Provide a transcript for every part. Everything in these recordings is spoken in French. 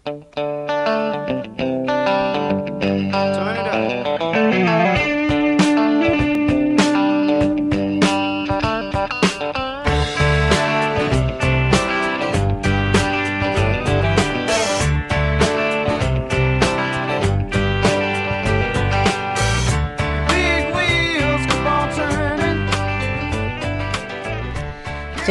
Très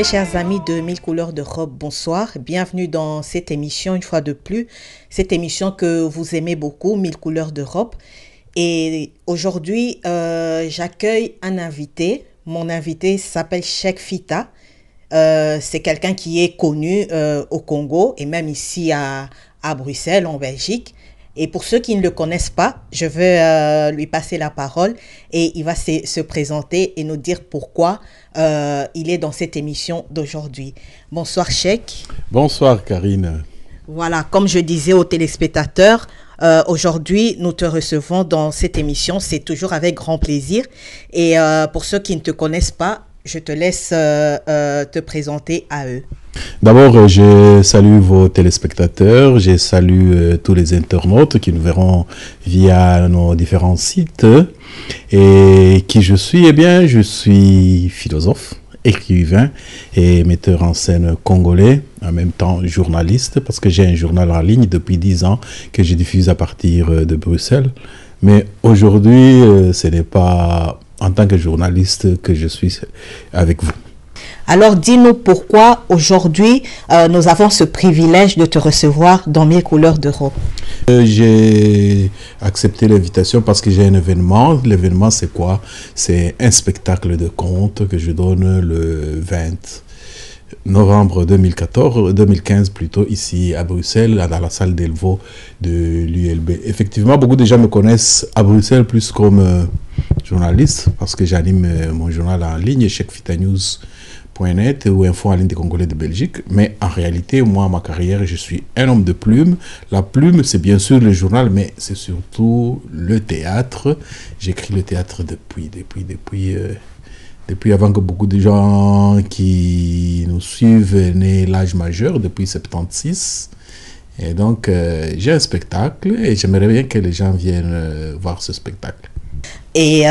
chers amis de Mille couleurs de robe, bonsoir. Bienvenue dans cette émission, une fois de plus. Cette émission que vous aimez beaucoup, Mille couleurs de robe. Et aujourd'hui, j'accueille un invité. Mon invité s'appelle Cheikh Fita. C'est quelqu'un qui est connu au Congo et même ici à Bruxelles, en Belgique. Et pour ceux qui ne le connaissent pas, je vais lui passer la parole et il va se présenter et nous dire pourquoi il est dans cette émission d'aujourd'hui. Bonsoir Cheikh. Bonsoir Karine. Voilà, comme je disais aux téléspectateurs, aujourd'hui nous te recevons dans cette émission, c'est toujours avec grand plaisir. Et pour ceux qui ne te connaissent pas, je te laisse te présenter à eux. D'abord, je salue vos téléspectateurs, je salue tous les internautes qui nous verront via nos différents sites. Et qui je suis? Eh bien, je suis philosophe, écrivain et metteur en scène congolais, en même temps journaliste, parce que j'ai un journal en ligne depuis 10 ans que je diffuse à partir de Bruxelles. Mais aujourd'hui, ce n'est pas en tant que journaliste que je suis avec vous. Alors, dis-nous pourquoi aujourd'hui, nous avons ce privilège de te recevoir dans Mille couleurs de robe. J'ai accepté l'invitation parce que j'ai un événement. L'événement, c'est quoi? C'est un spectacle de contes que je donne le 20 novembre 2015 plutôt, ici à Bruxelles, dans la salle d'Elvaux de l'ULB. Effectivement, beaucoup de gens me connaissent à Bruxelles plus comme journaliste parce que j'anime mon journal en ligne, cheikfitanews.net ou Info en ligne des Congolais de Belgique. Mais en réalité, moi, ma carrière, je suis un homme de plume. La plume, c'est bien sûr le journal, mais c'est surtout le théâtre. J'écris le théâtre depuis avant que beaucoup de gens qui nous suivent aient l'âge majeur, depuis 76. Et donc, j'ai un spectacle et j'aimerais bien que les gens viennent voir ce spectacle. Et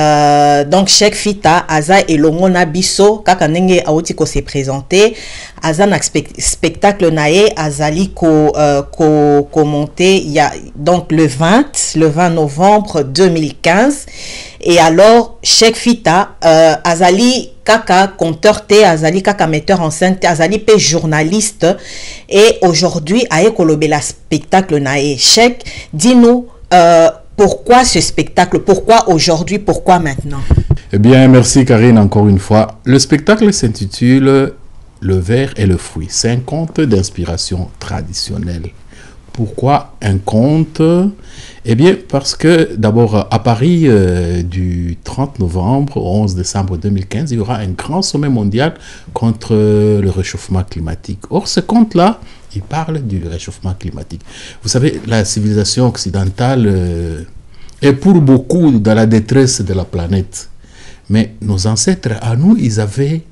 donc, Cheikh Fita, Aza et Longona Bisso, kaka nenge aotiko s'est présenté, Aza na spectacle nae, Azali ko monté, il y a donc le 20 novembre 2015. Et alors, Cheikh Fita, Azali kaka conteur te, Azali kaka metteur en scène te, Azali pe journaliste. Et aujourd'hui, aye kolobela spectacle nae. Cheikh, dis-nous, pourquoi ce spectacle? Pourquoi aujourd'hui? Pourquoi maintenant? Eh bien, merci Karine encore une fois. Le spectacle s'intitule Le ver et le fruit. C'est un conte d'inspiration traditionnelle. Pourquoi un conte? Eh bien, parce que d'abord, à Paris, du 30 novembre au 11 décembre 2015, il y aura un grand sommet mondial contre le réchauffement climatique. Or, ce conte-là, il parle du réchauffement climatique. Vous savez, la civilisation occidentale est pour beaucoup dans la détresse de la planète. Mais nos ancêtres, à nous, ils avaient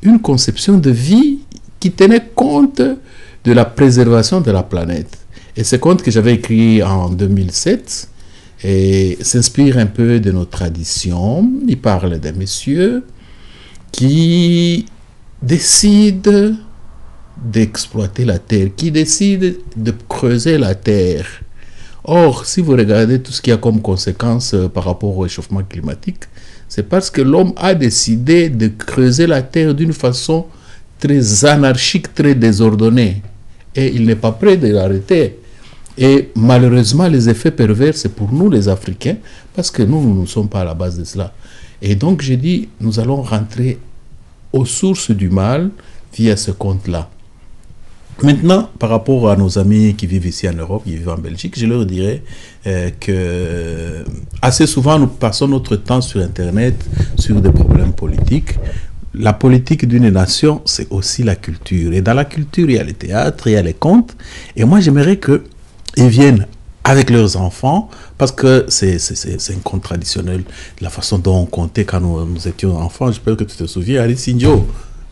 une conception de vie qui tenait compte de la préservation de la planète. Et ce conte que j'avais écrit en 2007 s'inspire un peu de nos traditions. Il parle d'un monsieur qui décide d'exploiter la terre, qui décide de creuser la terre. Or, si vous regardez tout ce qu'il y a comme conséquence par rapport au réchauffement climatique, c'est parce que l'homme a décidé de creuser la terre d'une façon très anarchique, très désordonnée. Et il n'est pas prêt de l'arrêter. Et malheureusement, les effets pervers, c'est pour nous les Africains, parce que nous ne sommes pas à la base de cela. Et donc, j'ai dit, nous allons rentrer aux sources du mal via ce conte-là. Maintenant, par rapport à nos amis qui vivent ici en Europe, qui vivent en Belgique, je leur dirais que assez souvent, nous passons notre temps sur Internet, sur des problèmes politiques. La politique d'une nation, c'est aussi la culture. Et dans la culture, il y a le théâtre, il y a les contes. Et moi, j'aimerais qu'ils viennent avec leurs enfants, parce que c'est un conte traditionnel. La façon dont on comptait quand nous étions enfants, j'espère que tu te souviens, Alice Indio.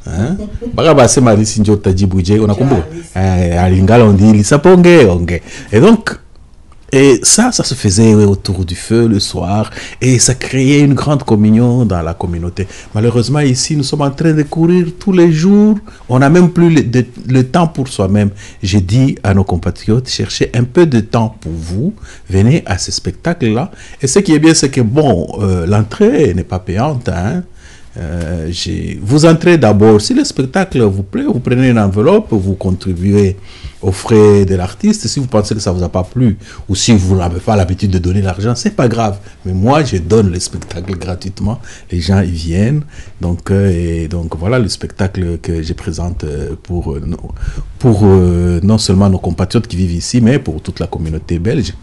hein baka c'est Marie Sinjo Tadjibouje on a compris à Lingala on dit Lisaponge onge et donc et ça se faisait autour du feu le soir et ça créait une grande communion dans la communauté. Malheureusement ici nous sommes en train de courir tous les jours, on n'a même plus le temps pour soi-même. J'ai dit à nos compatriotes, cherchez un peu de temps pour vous, venez à ce spectacle là et ce qui est bien c'est que bon l'entrée n'est pas payante hein. Vous entrez d'abord, si le spectacle vous plaît, vous prenez une enveloppe, vous contribuez aux frais de l'artiste. Si vous pensez que ça vous a pas plu ou si vous n'avez pas l'habitude de donner l'argent, c'est pas grave. Mais moi, je donne le spectacle gratuitement. Les gens y viennent. Donc, voilà le spectacle que je présente pour non seulement nos compatriotes qui vivent ici, mais pour toute la communauté belge.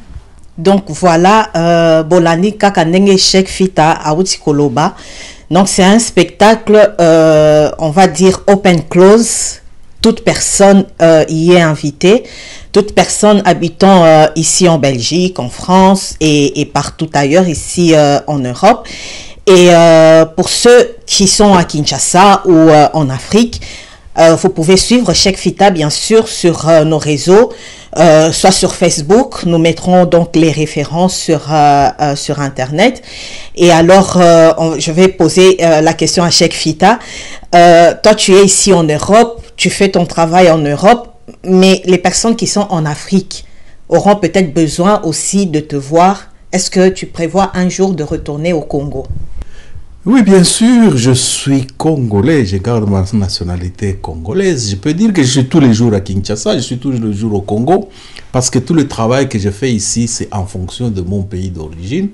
Donc voilà, Bolani Kakanenge Cheikh Fita Aouti Koloba. Donc c'est un spectacle, on va dire open close. Toute personne y est invitée. Toute personne habitant ici en Belgique, en France et partout ailleurs ici en Europe. Et pour ceux qui sont à Kinshasa ou en Afrique, vous pouvez suivre Cheikh Fita bien sûr sur nos réseaux. Soit sur Facebook, nous mettrons donc les références sur Internet. Et alors, je vais poser la question à Cheikh Fita. Toi, tu es ici en Europe, tu fais ton travail en Europe, mais les personnes qui sont en Afrique auront peut-être besoin aussi de te voir. Est-ce que tu prévois un jour de retourner au Congo? Oui, bien sûr, je suis congolais, je garde ma nationalité congolaise. Je peux dire que je suis tous les jours à Kinshasa, je suis tous les jours au Congo, parce que tout le travail que je fais ici, c'est en fonction de mon pays d'origine.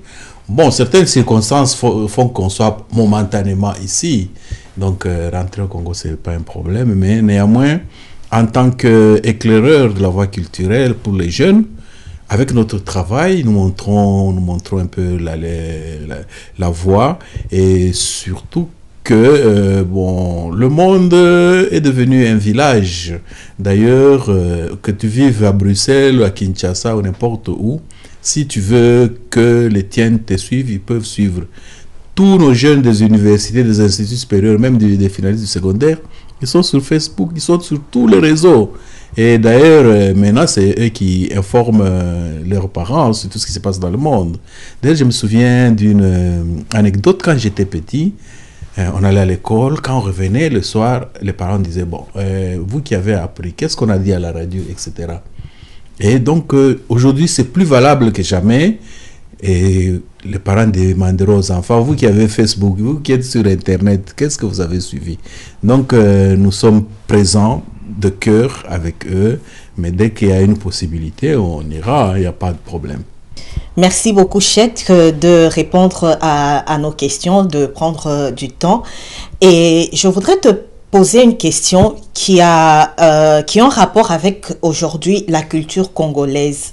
Bon, certaines circonstances font qu'on soit momentanément ici, donc rentrer au Congo, c'est pas un problème, mais néanmoins, en tant qu'éclaireur de la voie culturelle pour les jeunes, avec notre travail, nous montrons un peu la voie et surtout que bon, le monde est devenu un village. D'ailleurs, que tu vives à Bruxelles, à Kinshasa ou n'importe où, si tu veux que les tiens te suivent, ils peuvent suivre. Tous nos jeunes des universités, des instituts supérieurs, même des finalistes du secondaire, ils sont sur Facebook, ils sont sur tous les réseaux. Et d'ailleurs, maintenant, c'est eux qui informent leurs parents sur tout ce qui se passe dans le monde. D'ailleurs, je me souviens d'une anecdote quand j'étais petit. On allait à l'école, quand on revenait le soir, les parents disaient, bon, vous qui avez appris, qu'est-ce qu'on a dit à la radio, etc. Et donc, aujourd'hui, c'est plus valable que jamais. Et les parents demanderont aux enfants, vous qui avez Facebook, vous qui êtes sur Internet, qu'est-ce que vous avez suivi? Donc, nous sommes présents de cœur avec eux, mais dès qu'il y a une possibilité, on ira, il n'y a pas de problème. Merci beaucoup, Cheikh, de répondre à nos questions, de prendre du temps. Et je voudrais te poser une question qui a en rapport avec aujourd'hui la culture congolaise,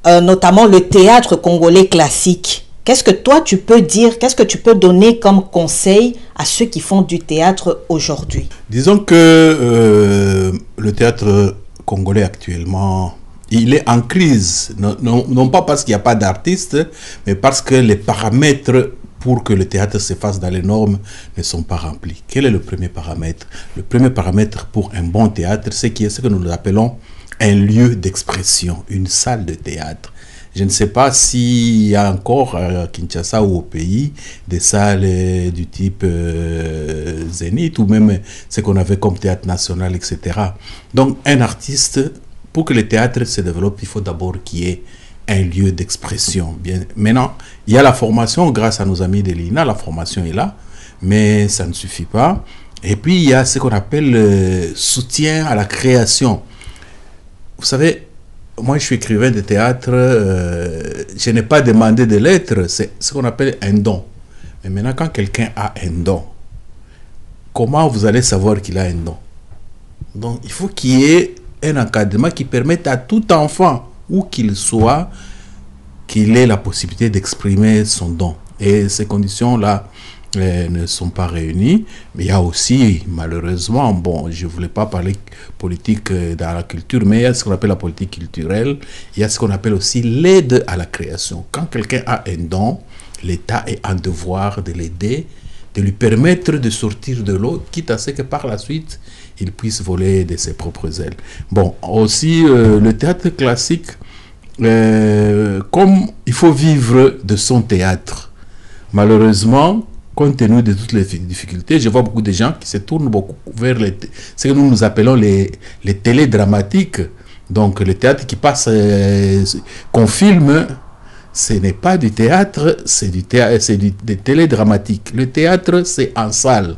notamment le théâtre congolais classique. Qu'est-ce que toi tu peux dire, qu'est-ce que tu peux donner comme conseil à ceux qui font du théâtre aujourd'hui? Disons que le théâtre congolais actuellement, il est en crise, non pas parce qu'il n'y a pas d'artistes, mais parce que les paramètres pour que le théâtre se fasse dans les normes ne sont pas remplis. Quel est le premier paramètre? Le premier paramètre pour un bon théâtre, c'est ce que nous appelons un lieu d'expression, une salle de théâtre. Je ne sais pas s'il y a encore à Kinshasa ou au pays des salles du type Zénith ou même ce qu'on avait comme théâtre national, etc. Donc un artiste, pour que le théâtre se développe, il faut d'abord qu'il y ait un lieu d'expression. Bien, maintenant, il y a la formation grâce à nos amis de l'INA, la formation est là, mais ça ne suffit pas. Et puis il y a ce qu'on appelle le soutien à la création. Vous savez, moi, je suis écrivain de théâtre, je n'ai pas demandé de lettres, c'est ce qu'on appelle un don. Mais maintenant, quand quelqu'un a un don, comment vous allez savoir qu'il a un don? Donc, il faut qu'il y ait un encadrement qui permette à tout enfant, où qu'il soit, qu'il ait la possibilité d'exprimer son don. Et ces conditions-là ne sont pas réunies, mais il y a aussi, malheureusement, bon, je ne voulais pas parler politique dans la culture, mais il y a ce qu'on appelle la politique culturelle, il y a ce qu'on appelle aussi l'aide à la création. Quand quelqu'un a un don, l'État est en devoir de l'aider de lui permettre de sortir de l'eau, quitte à ce que par la suite, il puisse voler de ses propres ailes. Bon, aussi, le théâtre classique, comme il faut vivre de son théâtre, malheureusement, compte tenu de toutes les difficultés, je vois beaucoup de gens qui se tournent beaucoup vers ce que nous appelons les télédramatiques. Donc, le théâtre qui passe, qu'on filme, ce n'est pas du théâtre, c'est des télédramatiques. Le théâtre, c'est en salle.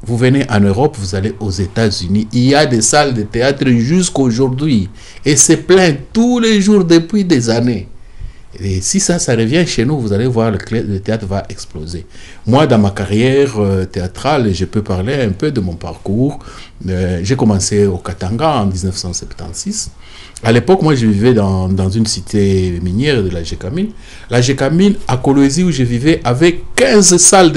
Vous venez en Europe, vous allez aux États-Unis, il y a des salles de théâtre jusqu'à aujourd'hui. Et c'est plein tous les jours depuis des années. Et si ça revient chez nous, vous allez voir, le théâtre va exploser. Moi, dans ma carrière théâtrale, je peux parler un peu de mon parcours. J'ai commencé au Katanga en 1976. À l'époque, moi, je vivais dans une cité minière de la Gécamine. La Gécamine, à Kolwezi, où je vivais, avait 15 salles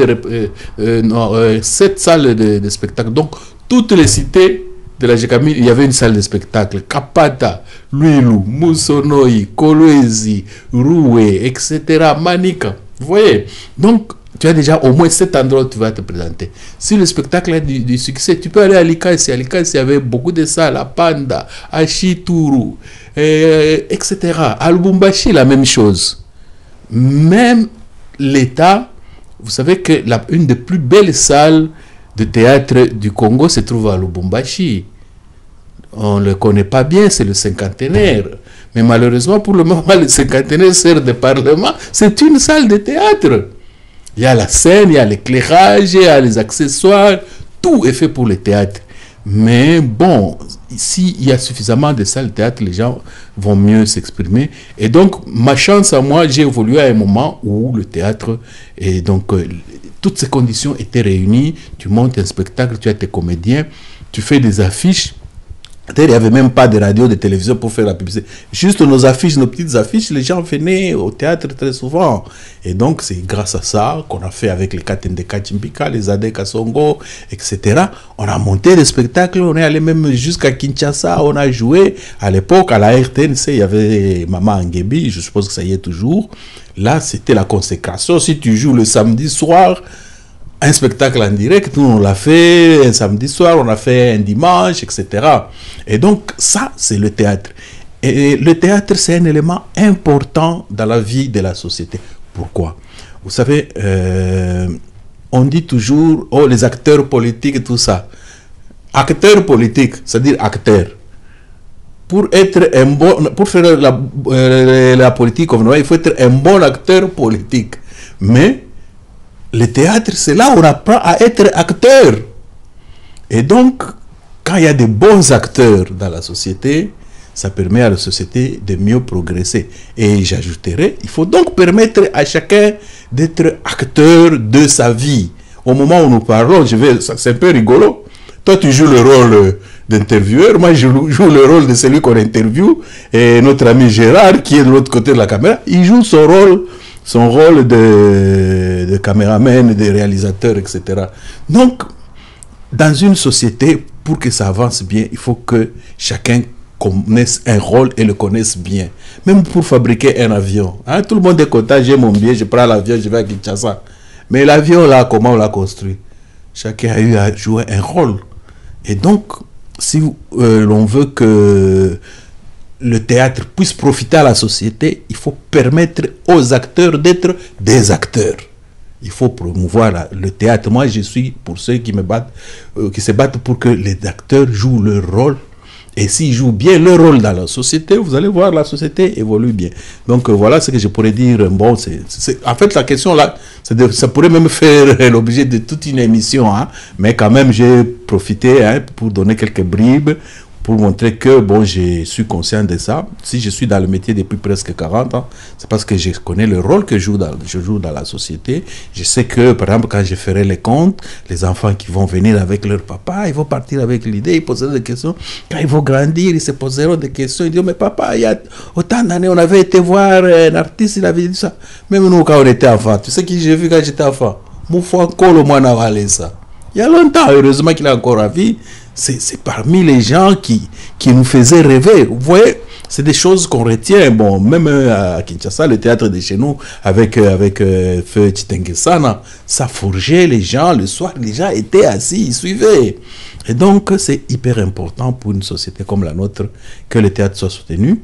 7 salles de spectacle. Donc, toutes les cités de la Gécamine, il y avait une salle de spectacle. Kapata, Luilu, Musonoi, Kolwezi, Roué, etc. Manika. Vous voyez? Donc, tu as déjà au moins 7 endroits où tu vas te présenter. Si le spectacle a du succès, tu peux aller à Likasi. À Likasi, il y avait beaucoup de salles, à Panda, à Chituru, etc. À Lubumbashi, la même chose. Même l'État, vous savez que une des plus belles salles de théâtre du Congo se trouve à Lubumbashi. On ne le connaît pas bien, c'est le cinquantenaire. Mais malheureusement, pour le moment, le cinquantenaire sert de parlement. C'est une salle de théâtre. Il y a la scène, il y a l'éclairage, il y a les accessoires. Tout est fait pour le théâtre. Mais bon, ici, il y a suffisamment de salles de théâtre, les gens vont mieux s'exprimer. Et donc, ma chance à moi, j'ai évolué à un moment où le théâtre, et donc, toutes ces conditions étaient réunies. Tu montes un spectacle, tu as tes comédiens, tu fais des affiches. Il n'y avait même pas de radio, de télévision pour faire la publicité. Juste nos affiches, nos petites affiches, les gens venaient au théâtre très souvent. Et donc, c'est grâce à ça qu'on a fait avec les Katendeka Chimbika, les Ade Kasongo, etc. On a monté des spectacles, on est allé même jusqu'à Kinshasa, on a joué. À l'époque, à la RTNC, il y avait Maman Angebi, je suppose que ça y est toujours. Là, c'était la consécration. Si tu joues le samedi soir, un spectacle en direct, nous on l'a fait un samedi soir, on l'a fait un dimanche, etc. Et donc ça, c'est le théâtre. Et le théâtre, c'est un élément important dans la vie de la société. Pourquoi? Vous savez, on dit toujours, oh, les acteurs politiques et tout ça. Acteur politique, c'est-à-dire acteur. Pour être un bon, pour faire la politique comme nous, il faut être un bon acteur politique. Mais le théâtre, c'est là où on apprend à être acteur. Et donc, quand il y a de bons acteurs dans la société, ça permet à la société de mieux progresser. Et j'ajouterai, il faut donc permettre à chacun d'être acteur de sa vie. Au moment où nous parlons, c'est un peu rigolo. Toi, tu joues le rôle d'intervieweur, moi je joue le rôle de celui qu'on interviewe, et notre ami Gérard, qui est de l'autre côté de la caméra, il joue son rôle de caméraman, de réalisateur, etc. Donc, dans une société, pour que ça avance bien, il faut que chacun connaisse un rôle et le connaisse bien. Même pour fabriquer un avion. Hein, tout le monde est content, j'ai mon billet, je prends l'avion, je vais à Kinshasa. Mais l'avion, là, comment on l'a construit? Chacun a eu à jouer un rôle. Et donc, si l'on veut que le théâtre puisse profiter à la société, il faut permettre aux acteurs d'être des acteurs. Il faut promouvoir le théâtre. Moi, je suis pour ceux qui se battent pour que les acteurs jouent leur rôle. Et s'ils jouent bien leur rôle dans la société, vous allez voir, la société évolue bien. Donc voilà ce que je pourrais dire. Bon, en fait, la question là, ça pourrait même faire l'objet de toute une émission. Hein, mais quand même, j'ai profité pour donner quelques bribes, pour montrer que bon, je suis conscient de ça. Si je suis dans le métier depuis presque 40 ans, c'est parce que je connais le rôle que je joue dans la société. Je sais que, par exemple, quand je ferai les comptes, les enfants qui vont venir avec leur papa, ils vont partir avec l'idée, ils poseront des questions. Quand ils vont grandir, ils se poseront des questions. Ils diront, mais papa, il y a autant d'années, on avait été voir un artiste, il avait dit ça. Même nous, quand on était enfant, tu sais qui j'ai vu quand j'étais enfant? Moufouankolo Mouanavalesa. Il y a longtemps, heureusement qu'il est encore à vie. C'est parmi les gens qui nous faisaient rêver. Vous voyez, c'est des choses qu'on retient. Bon, même à Kinshasa, le théâtre de chez nous, avec Feu Chitengesana, ça forgeait les gens. Le soir, les gens étaient assis, ils suivaient. Et donc, c'est hyper important pour une société comme la nôtre que le théâtre soit soutenu.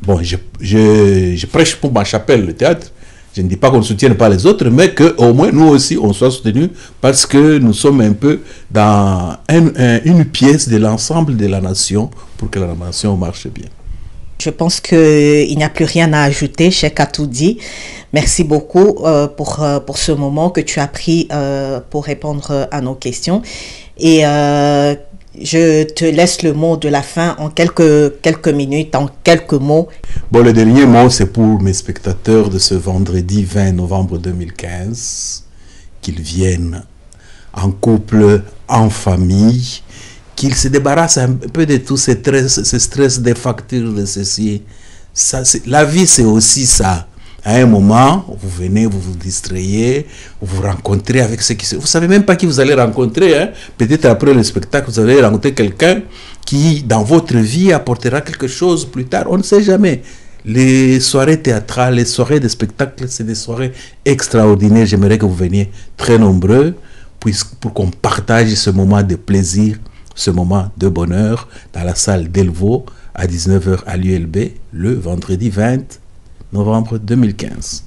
Bon, je prêche pour ma chapelle, le théâtre. Je ne dis pas qu'on ne soutienne pas les autres, mais qu'au moins nous aussi, on soit soutenus parce que nous sommes un peu dans une pièce de l'ensemble de la nation pour que la nation marche bien. Je pense qu'il n'y a plus rien à ajouter, Cheikh a tout dit. Merci beaucoup pour ce moment que tu as pris pour répondre à nos questions. Et je te laisse le mot de la fin en quelques minutes, en quelques mots. Bon, le dernier mot, c'est pour mes spectateurs de ce vendredi 20 novembre 2015, qu'ils viennent en couple, en famille, qu'ils se débarrassent un peu de tous ces stress des factures, de ceci. Ça, la vie, c'est aussi ça. À un moment, vous venez, vous vous distrayez, vous vous rencontrez avec ceux qui se... Vous ne savez même pas qui vous allez rencontrer. Hein? Peut-être après le spectacle, vous allez rencontrer quelqu'un qui, dans votre vie, apportera quelque chose plus tard. On ne sait jamais. Les soirées théâtrales, les soirées de spectacle, c'est des soirées extraordinaires. J'aimerais que vous veniez très nombreux pour qu'on partage ce moment de plaisir, ce moment de bonheur dans la salle Delvaux à 19h à l'ULB le vendredi 20 novembre 2015.